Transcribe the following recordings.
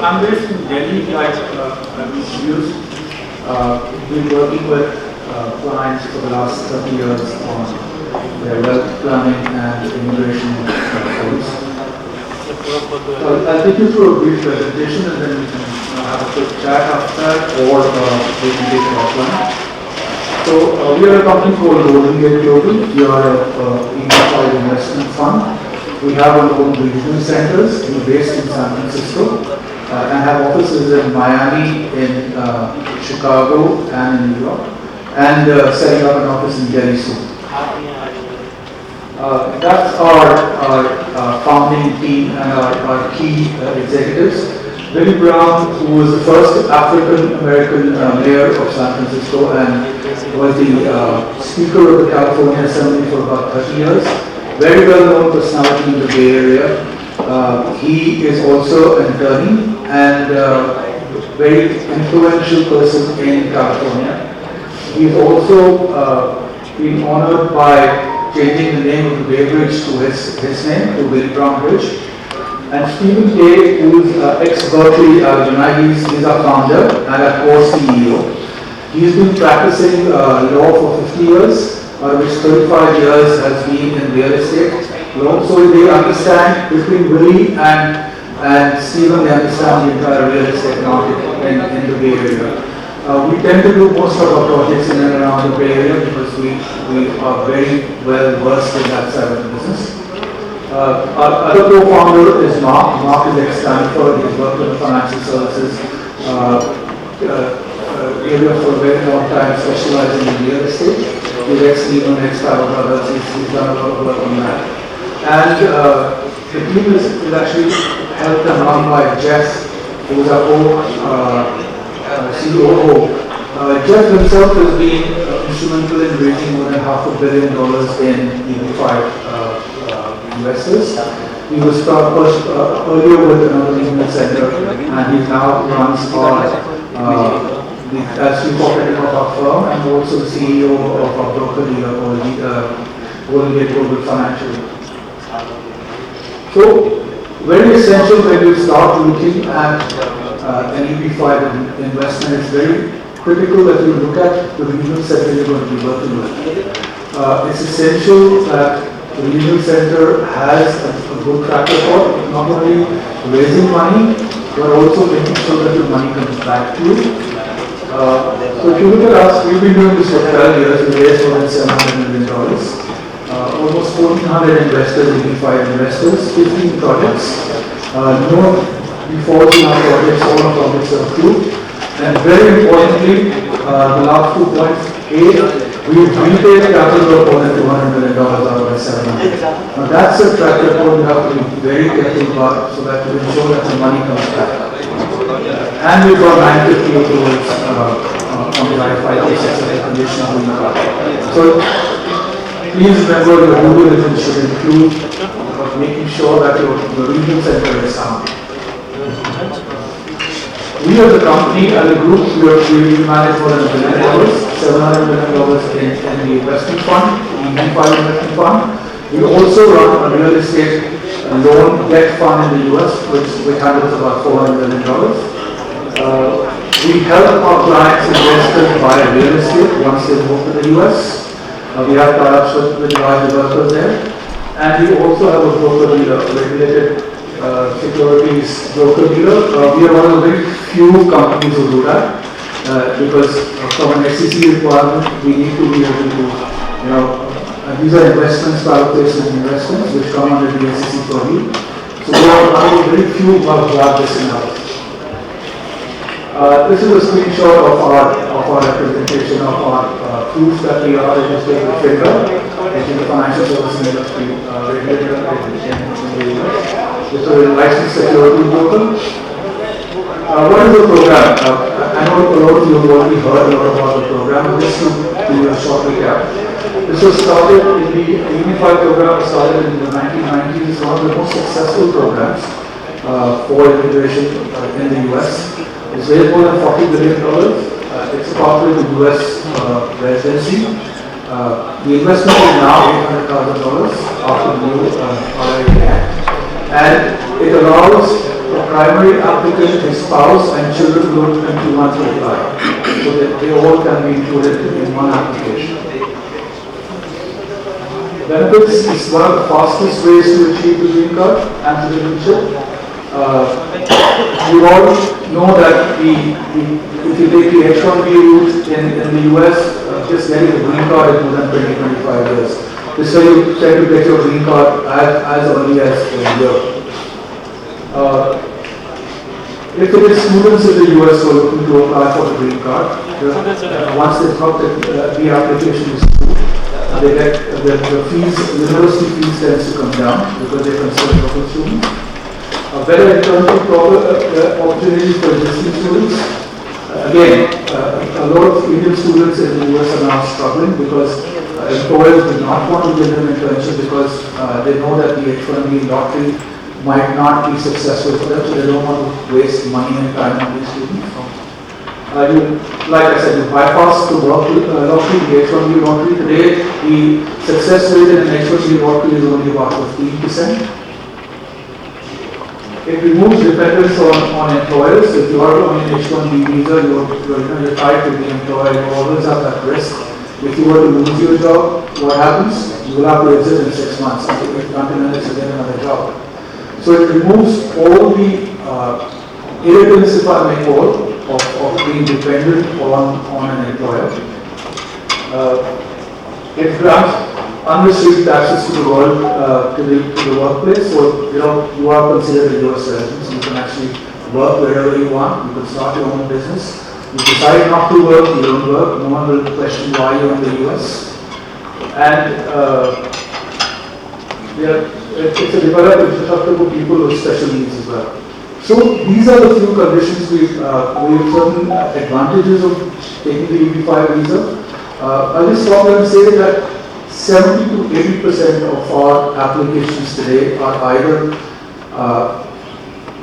I'm based in Delhi, like I'm used. Been working with clients for the last 30 years on their wealth planning and immigration codes. I'll take you through a brief presentation and then we can have a quick chat after that, or we can take it offline. So we are a company called Berinderpal Global. We are a unified investment fund. We have our own regional centers. We're based in San Francisco and have offices in Miami, in Chicago, and in New York, and setting up an office in Delhi soon. That's our founding team and our key executives. Billy Brown, who was the first African-American mayor of San Francisco and was the Speaker of the California Assembly for about 30 years. Very well-known personality in the Bay Area. He is also an attorney and very influential person in California. He's also been honored by changing the name of the Bay Bridge to his name, to Billy Brown Bridge. And Stephen Kay, who is ex-Berkeley alumni, he's our founder and our core CEO. He's been practicing law for 50 years, out of which 35 years has been in real estate law. So they understand, between Billy and Stephen, they understand the entire real estate market in the Bay Area. We tend to do most of our projects in and around the Bay Area because we are very well versed in that side of the business. Our other co-founder is Mark. Mark is ex-Stanford. He's worked in financial services area for a very long time, specializing in real estate. He's ex-Lehman, ex-Pahwa brothers. He's done a lot of work on that. And the team is actually helped and run by Jeff, who is our COO. Jeff himself has been instrumental in raising more than $500 million in EB5 investors. He was first earlier with another regional center, and he now runs as chief operator of our firm and also the CEO of our broker dealer called Berinderpal Global Financial. So, very essential when you start looking at an EB5 investment. It's very critical that you look at the regional center you're going to be working with. It's essential that the regional center has a good track record, not only raising money, but also making sure that your money comes back to you. So if you look at us, we've been doing this for 12 years. We raised more than $700 million. Almost 1,400 investors, 85 investors, 15 projects. No defaults in our projects, all our projects are approved. And very importantly, the last 2 points, we've repaid capital of more than $200 million out of the 700. Now that's a track record you have to be very careful about so that you ensure that the money comes back. And we've got 950 approvals on the I-5 condition of the car. So please remember your due diligence should include making sure that your regional center is sound. We as a company, as a group, we manage more than $1 billion, $700 million in the investment fund, the E5 investment fund. We also run a real estate loan debt fund in the US, which handles about $400 million. We help our clients investors buy real estate once they move to the US. We have tie-ups with large developers there. And we also have a broker dealer, regulated securities broker dealer. We are one of the very few companies who do that because from an SEC requirement, we need to be able to, these are investments, private placement investments, which come under the SEC purview. So we are one of the very few who have this in-house. This is a screenshot of our representation of our proof that we are registered with FINRA, which is the financial services industry regulator in the US. This is a licensed security broker. What is the program? I know a lot of you have already heard a lot about the program, but just to do a short recap. This was started in the Unified program, started in the 1990s. It's one of the most successful programs for immigration in the US. It's raised more than $40 billion. It's a part of the US residency. The investment is now $800,000 after the new IREX Act. And it allows a primary applicant, his spouse, and children will continue to apply. So that they all can be included in one application. Benefits is one of the fastest ways to achieve the green card and citizenship. You all know that if you take the H-1B route in the US, just getting a green card is more than 20-25 years. This way you try to get your green card as early as a year. If it is students in the US who are looking to apply for the green card, once they've got the application is through, they get the fees, university fees tends to come down because they consider local students. Better internship opportunities for existing students. Again, a lot of Indian students in the US are now struggling because employers do not want to give them internship because they know that the H-1B lottery might not be successful for them, so they don't want to waste money and time on these students. Like I said, you bypass the lottery, the H-1B lottery. Today, the success rate in an H-1B lottery is only about 15%. It removes dependence on employers. If you are on an H-1B visa, you're tied to the employer. You always have that risk. If you were to lose your job, what happens? You will have to exit in 6 months until you get another job. So it removes all the irritants, if I may call, of being dependent on an employer. It grants unrestricted access to the world, to the workplace. So you are considered a US resident. So you can actually work wherever you want. You can start your own business. You decide not to work, you don't work. No one will question why you're in the US. And it's a developed infrastructure for people with special needs as well. So these are the few conditions we have certain advantages of taking the EB-5 visa. I'll just stop there and say that 70 to 80% of our applications today are either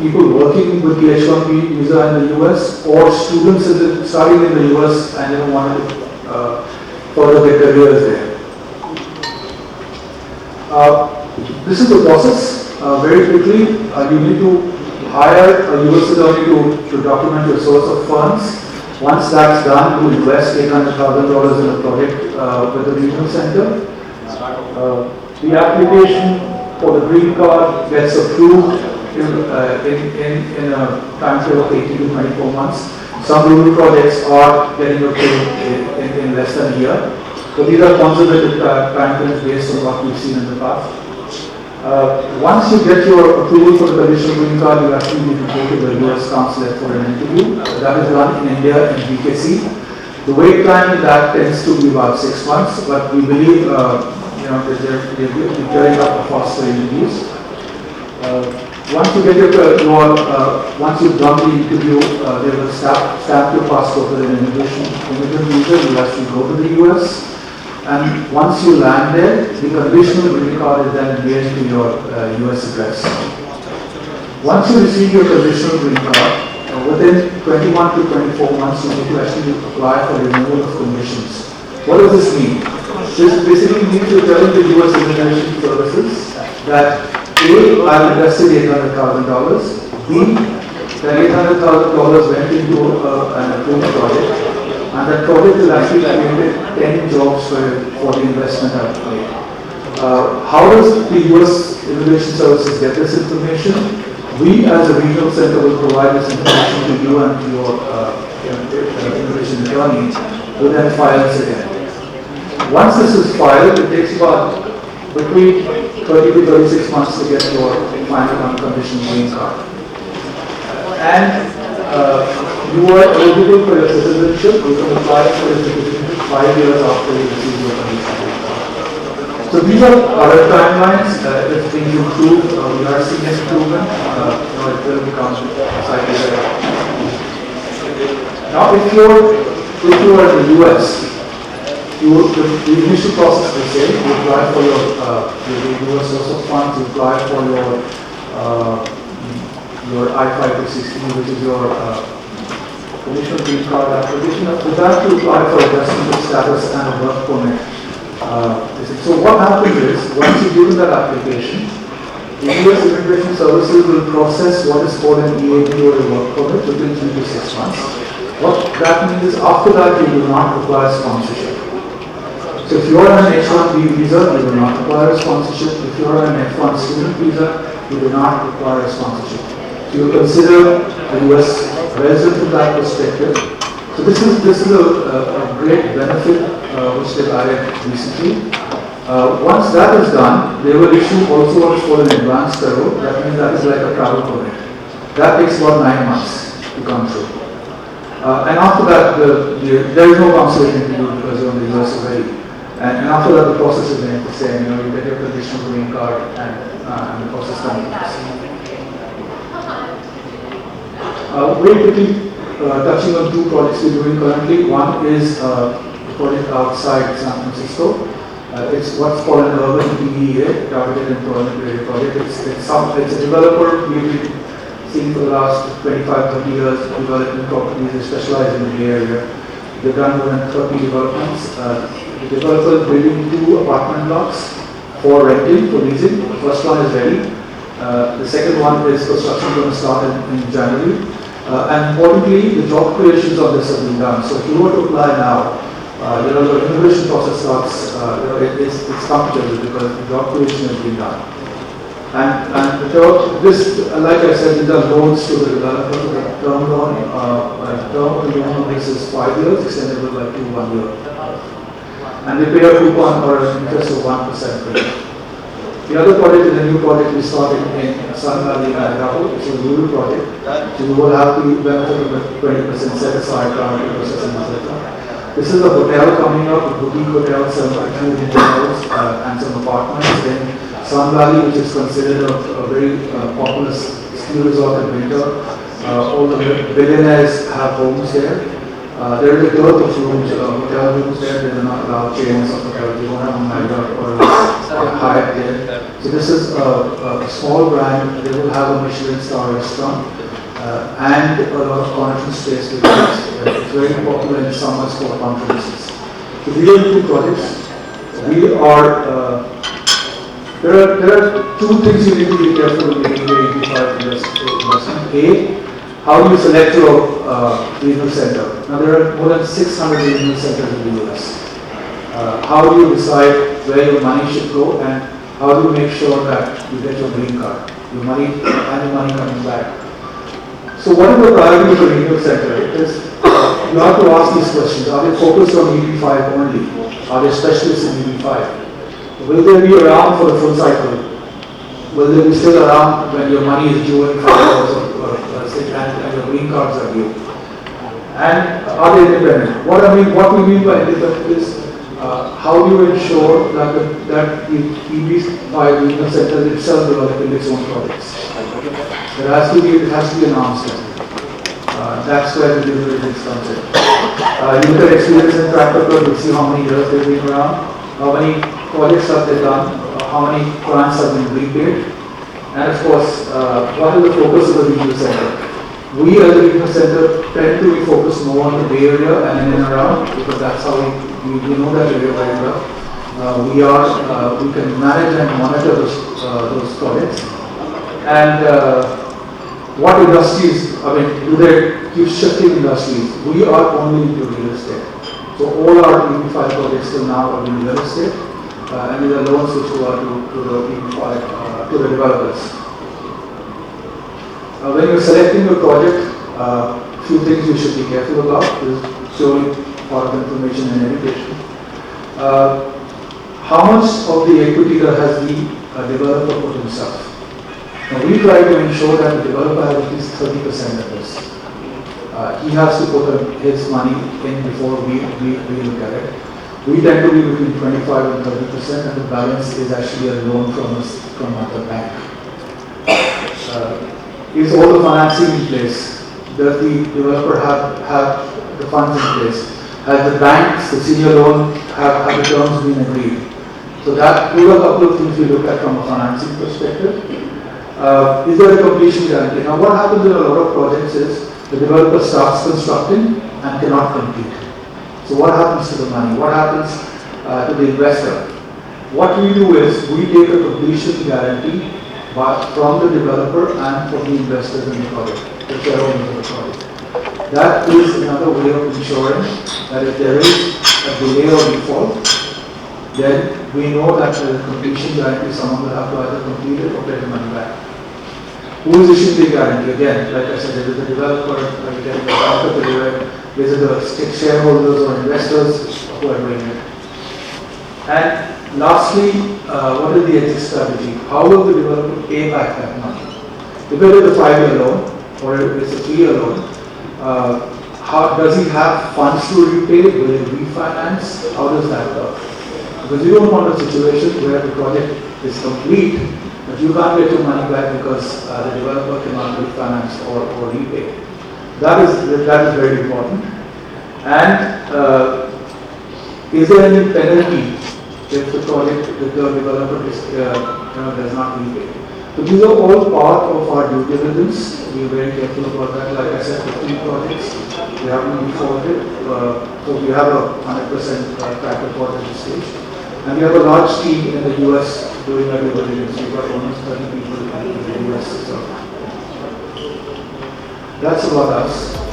people working with the H-1B visa in the US or students studying in the US and they want to further their careers there. This is the process. Very quickly, you need to hire a US attorney to document your source of funds. Once that's done, you invest $800,000 in a project with the regional center. The application for the green card gets approved in a time frame of 18 to 24 months. Some rural projects are getting approved in less than a year. So these are conservative time frames based on what we've seen in the past. Once you get your approval for the conditional green card, you actually need to go to the US consulate for an interview. That is done in India in BKC. The wait time in that tends to be about 6 months, but we believe they're carrying up faster interviews. Once you get once you've done the interview, they will stamp your passport with an immigrant visa. You actually go to the US. And once you land there, the conditional green card is then mailed to your US address. Once you receive your conditional green card, within 21 to 24 months, you need to actually apply for removal of conditions. What does this mean? This basically means you're telling the US Immigration Services that A, I've invested $800,000, B, that $800,000 went into an approved project, and that project will actually create 10 jobs for the investment I've made. How does the US Immigration Services get this information? We as a regional center will provide this information to you and to your immigration attorney who then files again. Once this is filed, it takes about between 30 to 36 months to get your final unconditional green card. And you are eligible for your citizenship. You can apply for your citizenship 5 years after you receive your conditional. So these are other timelines. If things improve, we are seeing an improvement. It will become slightly better. Now, if you are in the US, the initial process is the same. You apply for your US source of funds. You apply for your I-5 which is your conditional green card application. After that, you apply for adjustment of status and a work permit. So what happens is, once you give that application, The US Immigration Services will process what is called an EAD or a work permit within 3 to 6 months. What that means is after that you do not require sponsorship. So if you are on an H-1B visa, you do not require a sponsorship. If you are on an F-1 student visa, you do not require a sponsorship. So you consider a US resident from that perspective. So this is a great benefit which they've added recently. Once that is done, they will issue also what's called an advanced parole. That means that is like a travel permit. That takes about 9 months to come through. And after that, there is no consultation to do because you're on the US already. And after that, the process is the same. You get your conditional green card and the process continues. Very quickly, touching on 2 projects we're doing currently. One is a project outside San Francisco. It's what's called an urban TEA, targeted employment area project. It's a developer we've been seeing for the last 25-30 years, developing properties. They specialize in the Bay Area. They've done more than 30 developments. The developer is building 2 apartment blocks for renting, for leasing. The first one is ready. The second one is construction going to start in January. And importantly, the job creations of this have been done. So if you were to apply now, the immigration process starts, it's comfortable because the job creation has been done. And this, like I said, these are loans to the developer. The term loan, term of the loan on this is 5 years, extendable by 1 year. And they pay a coupon or an interest of 1% per year. The other project is a new project we started in Sun Valley, Idaho. It's a rural project. So you will have the benefit of a 20% set aside prior to processing, etc. This is a hotel coming up, a boutique hotel, 7 hotels and some apartments in Sun Valley, which is considered a very popular ski resort in winter. All the billionaires have homes there. There is a dearth of rooms, hotel rooms there. There are not allowed chains of hotels. You won't have a Marriott or a Hyatt there. So this is a small brand. They will have a Michelin star restaurant and a lot of conference space. It's very popular in summers for conferences. So these are 2 projects. We are. There are 2 things you need to be careful when making the 85 investment. A, how do you select your regional center? Now there are more than 600 regional centers in the US. How do you decide where your money should go and how do you make sure that you get your green card, your money and your money coming back? So what is the priority of a regional center? It is, you have to ask these questions. Are they focused on EB5 only? Are they specialists in EB5? Will they be around for the full cycle? Will they be still around when your money is due in 5 years and your green cards are due? And are they independent? What we mean by independent is how do you ensure that the EB5 regional center itself developing its own projects? It has to be an arm's length. That's where the delivery comes in. You look at experience and track record, you see how many years they've been around, how many projects have they done, how many clients have been repaid, and of course, what is the focus of the regional center? We as a regional center tend to be focused more on the Bay Area and in and around because that's how we know that area very well. We can manage and monitor those projects. And what industries, do they keep shifting industries? We are only into real estate. So all our EB5 projects till now are in real estate. And these are loans which go out to the EB5, to the developers. When you're selecting a project, few things you should be careful about. This is purely part of information and education. How much of the equity that has the developer put himself? Now we try to ensure that the developer has at least 30% of this. He has to put his money in before we look at it. We tend to be between 25 and 30%, and the balance is actually a loan from the bank. Is all the financing in place? Does the developer have the funds in place? Has the banks, the senior loan, have the terms been agreed? So those are a couple of things we look at from a financing perspective. Is there a completion guarantee? Now what happens in a lot of projects is the developer starts constructing and cannot complete. So what happens to the money? What happens to the investor? What we do is we take a completion guarantee from the developer and from the investors in the project, the shareholders of the project. That is another way of ensuring that if there is a delay or default, then we know that the completion guarantee, someone will have to either complete it or pay the money back. Who is issuing the guarantee? Again, like I said, it is the developer, like getting the bank to do it, these are the shareholders or investors who are doing it. And lastly, what is the exit strategy? How will the developer pay back that money? If it is a 5-year loan or if it's a 3-year loan, how does he have funds to repay? Will he refinance? How does that work? Because you don't want a situation where the project is complete, but you can't get your money back because the developer cannot refinance or repay. That is very important. And is there any penalty if the developer does not repay? So these are all part of our due diligence. We are very careful about that. Like I said, for 3 projects, we haven't defaulted. So we have a 100% track record at this stage. And we have a large team in the US doing our due diligence. We've got almost 30 people in the US. So that's about us.